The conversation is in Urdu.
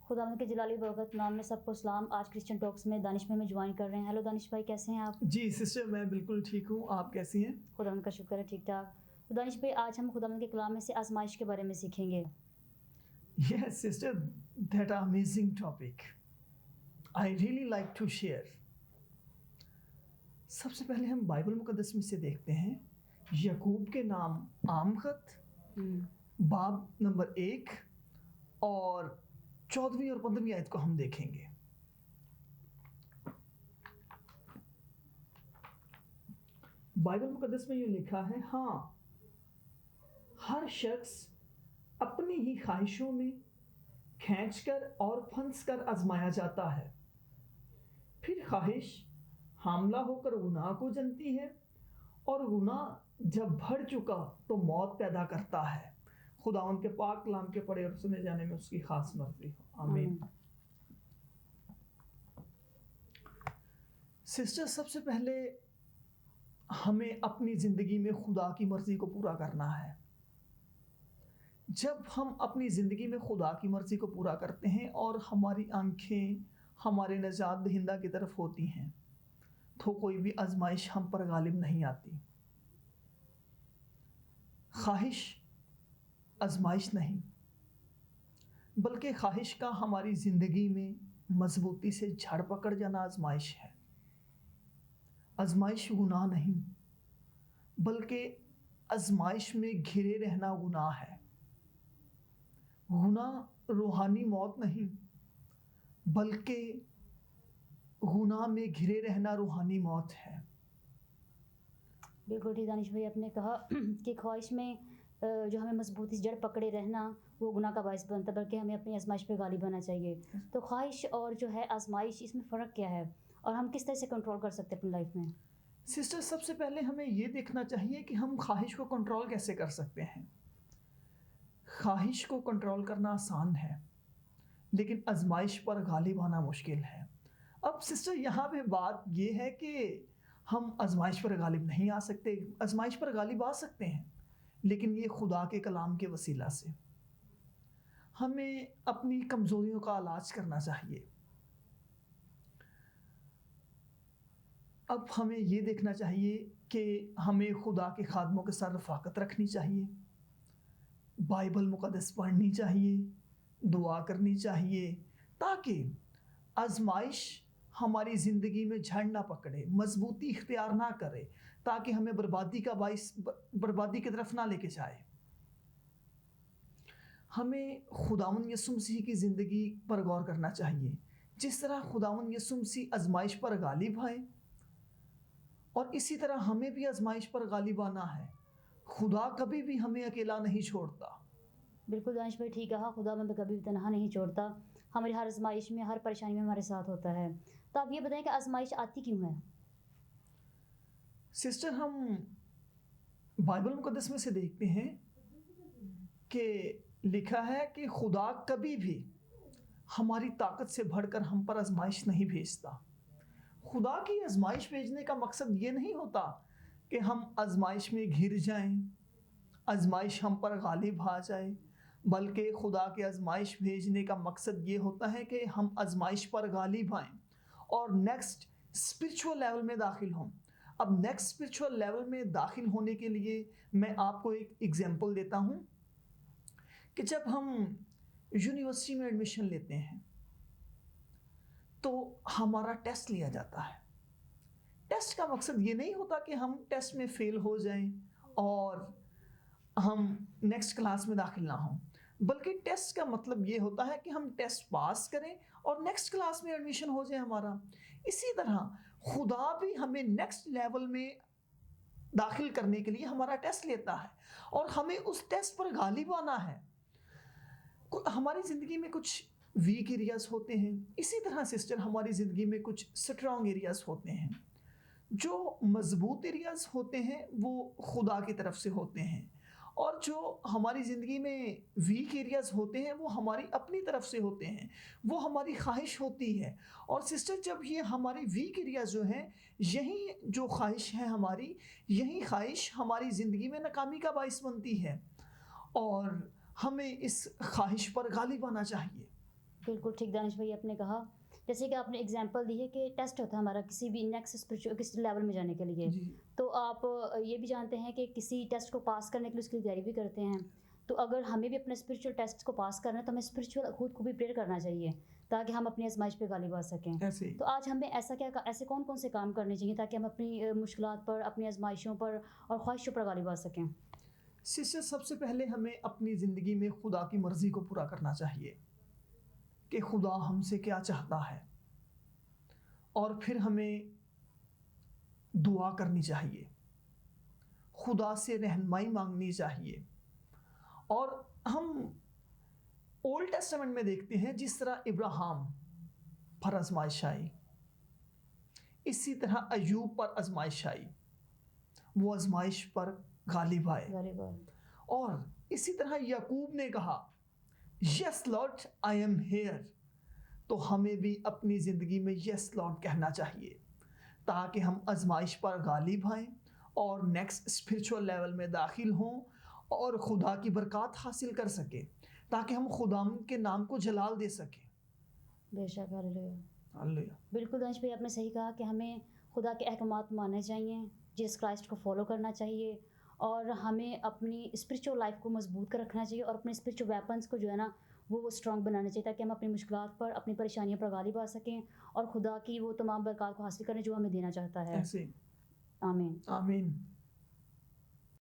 خداوند کے جلالی برکت نام میں سب کو سلام. آج کرسچن ٹاکس میں دانش بھائی میں جوائن کر رہے ہیں. ہیلو دانش بھائی، کیسے ہیں آپ؟ جی سسٹر، میں بالکل ٹھیک ہوں. آپ کیسی ہیں؟ خداوند کا شکر ہے، ٹھیک ٹھاک. تو دانش بھائی، آج ہم خداوند کے کلام میں سے آزمائش کے بارے میں سیکھیں گے. Yes sister, that amazing topic. I really like to share. سب سے پہلے ہم بائبل مقدس میں سے دیکھتے ہیں یعقوب کے نام عام خط باب نمبر 1 اور 14ویں اور 15ویں آیت کو ہم دیکھیں گے. بائبل مقدس میں یہ لکھا ہے، ہاں ہر شخص اپنی ہی خواہشوں میں کھینچ کر اور پھنس کر آزمایا جاتا ہے. پھر خواہش حاملہ ہو کر گناہ کو جنتی ہے، اور گناہ جب بڑھ چکا تو موت پیدا کرتا ہے. خداوند کے پاک کلام کے پڑھے اور سنے جانے میں اس کی خاص مرضی ہو. آمین. سسٹر، سب سے پہلے ہمیں اپنی زندگی میں خدا کی مرضی کو پورا کرنا ہے. جب ہم اپنی زندگی میں خدا کی مرضی کو پورا کرتے ہیں اور ہماری آنکھیں ہمارے نجات دہندہ کی طرف ہوتی ہیں تو کوئی بھی آزمائش ہم پر غالب نہیں آتی. خواہش آزمائش نہیں، بلکہ خواہش کا ہماری زندگی میں مضبوطی سے جھڑ پکڑ جانا آزمائش ہے. آزمائش گناہ نہیں، بلکہ آزمائش میں گھرے رہنا گناہ ہے. گناہ روحانی موت نہیں، بلکہ گناہ میں گھرے رہنا روحانی موت ہے. بالکل ٹھیک دانش بھائی، آپ نے کہا کہ خواہش میں جو ہمیں مضبوطی سے جڑ پکڑے رہنا وہ گناہ کا باعث بنتا ہے، بلکہ ہمیں اپنی آزمائش پہ غالب آنا چاہیے. تو خواہش اور جو ہے آزمائش، اس میں فرق کیا ہے اور ہم کس طرح سے کنٹرول کر سکتے ہیں اپنی لائف میں؟ سسٹر، سب سے پہلے ہمیں یہ دیکھنا چاہیے کہ ہم خواہش کو کنٹرول کیسے کر سکتے ہیں. خواہش کو کنٹرول کرنا آسان ہے، لیکن آزمائش پر غالب آنا مشکل ہے. اب سسٹر، یہاں پہ بات یہ ہے کہ ہم آزمائش پر غالب نہیں آ سکتے. آزمائش پر غالب آ سکتے ہیں، لیکن یہ خدا کے کلام کے وسیلہ سے. ہمیں اپنی کمزوریوں کا علاج کرنا چاہیے. اب ہمیں یہ دیکھنا چاہیے کہ ہمیں خدا کے خادموں کے ساتھ رفاقت رکھنی چاہیے، بائبل مقدس پڑھنی چاہیے، دعا کرنی چاہیے، تاکہ آزمائش ہماری زندگی میں جھڑ نہ پکڑے، مضبوطی اختیار نہ کرے، تاکہ ہمیں بربادی کی طرف نہ لے کے جائے. ہمیں خداوند یسوع مسیح کی زندگی پر غور کرنا چاہیے. جس طرح خداوند یسوع مسیح آزمائش پر غالب آئے، اور اسی طرح ہمیں بھی آزمائش پر غالب آنا ہے. خدا کبھی بھی ہمیں اکیلا نہیں چھوڑتا. بالکل دانش بھائی ٹھیک کہا، خدا ہمیں کبھی بھی تنہا نہیں چھوڑتا، ہماری ہر آزمائش میں، ہر پریشانی میں ہمارے ساتھ ہوتا ہے. تو آپ یہ بتائیں کہ آزمائش آتی کیوں ہے؟ سسٹر، ہم بائبل مقدس میں سے دیکھتے ہیں کہ لکھا ہے کہ خدا کبھی بھی ہماری طاقت سے بڑھ کر ہم پر آزمائش نہیں بھیجتا. خدا کی آزمائش بھیجنے کا مقصد یہ نہیں ہوتا کہ ہم آزمائش میں گر جائیں، آزمائش ہم پر غالب آ جائے، بلکہ خدا کے آزمائش بھیجنے کا مقصد یہ ہوتا ہے کہ ہم آزمائش پر غالب آئیں اور نیکسٹ اسپرچول لیول میں داخل ہوں. اب نیکسٹ اسپرچول لیول میں داخل ہونے کے لیے میں آپ کو ایک ایگزامپل دیتا ہوں کہ جب ہم یونیورسٹی میں ایڈمیشن لیتے ہیں تو ہمارا ٹیسٹ لیا جاتا ہے. ٹیسٹ کا مقصد یہ نہیں ہوتا کہ ہم ٹیسٹ میں فیل ہو جائیں اور ہم نیکسٹ کلاس میں داخل نہ ہوں، بلکہ ٹیسٹ کا مطلب یہ ہوتا ہے کہ ہم ٹیسٹ پاس کریں اور نیکسٹ کلاس میں ایڈمیشن ہو جائے ہمارا. اسی طرح خدا بھی ہمیں نیکسٹ لیول میں داخل کرنے کے لیے ہمارا ٹیسٹ لیتا ہے اور ہمیں اس ٹیسٹ پر غالب آنا ہے. ہماری زندگی میں کچھ ویک ایریاز ہوتے ہیں، اسی طرح سسٹر ہماری زندگی میں کچھ سٹرونگ ایریاز ہوتے ہیں. جو مضبوط ایریاز ہوتے ہیں وہ خدا کی طرف سے ہوتے ہیں، اور جو ہماری زندگی میں ویک ایریاز ہوتے ہیں وہ ہماری اپنی طرف سے ہوتے ہیں، وہ ہماری خواہش ہوتی ہے. اور سسٹر، جب یہ ہماری ویک ایریاز جو ہیں، یہی جو خواہش ہے ہماری، یہی خواہش ہماری زندگی میں ناکامی کا باعث بنتی ہے، اور ہمیں اس خواہش پر غالب آنا چاہیے. بالکل ٹھیک دانش بھائی آپ نے کہا، جیسے کہ آپ نے اگزامپل دی ہے کہ ٹیسٹ ہوتا ہے ہمارا کسی بھی نیکسٹ اسپرچل کسی لیول میں جانے کے لیے، جی تو آپ یہ بھی جانتے ہیں کہ کسی ٹیسٹ کو پاس کرنے کے لیے اس کی تیاری بھی کرتے ہیں، تو اگر ہمیں بھی اپنے اسپرچل ٹیسٹ کو پاس کرنا ہے تو ہمیں اسپرچل خود کو بھی پریئر کرنا چاہیے تاکہ ہم اپنی آزمائش پہ غالب آ سکیں. ایسے ہی تو آج ہمیں ایسے کون کون سے کام کرنے چاہیے تاکہ ہم اپنی مشکلات پر، اپنی آزمائشوں پر اور خواہشوں پر غالب آ سکیں؟ سسٹر، سب سے پہلے ہمیں اپنی زندگی میں خدا کی مرضی کو پورا کرنا چاہیے کہ خدا ہم سے کیا چاہتا ہے، اور پھر ہمیں دعا کرنی چاہیے، خدا سے رہنمائی مانگنی چاہیے. اور ہم اولڈ ٹیسٹمنٹ میں دیکھتے ہیں جس طرح ابراہیم پر آزمائش آئی، اسی طرح ایوب پر آزمائش آئی، وہ آزمائش پر غالب آئے. غالب آ اور اسی طرح یعقوب نے کہا یس لارڈ آئی ایم ہیئر، تو ہمیں بھی اپنی زندگی میں یس لارڈ کہنا چاہیے تاکہ ہم آزمائش پر غالب آئیں اور نیکسٹ اسپرچول لیول میں داخل ہوں اور خدا کی برکات حاصل کر سکیں، تاکہ ہم خدا کے نام کو جلال دے سکیں. بے شک. ہاللیلویہ. ہاللیلویہ. بالکل دانش بھائی آپ نے صحیح کہا کہ ہمیں خدا کے احکامات ماننے چاہیے، جیسس کرائسٹ کو فالو کرنا چاہیے، اور ہمیں اپنی اسپرچول لائف کو مضبوط کر رکھنا چاہیے اور اپنے اسپرچول ویپنس کو جو ہے نا وہ اسٹرانگ بنانا چاہیے تاکہ ہم اپنی مشکلات پر، اپنی پریشانیوں پر غالب آ سکیں اور خدا کی وہ تمام برکات کو حاصل کریں جو ہمیں دینا چاہتا ہے. ایسے آمین. آمین.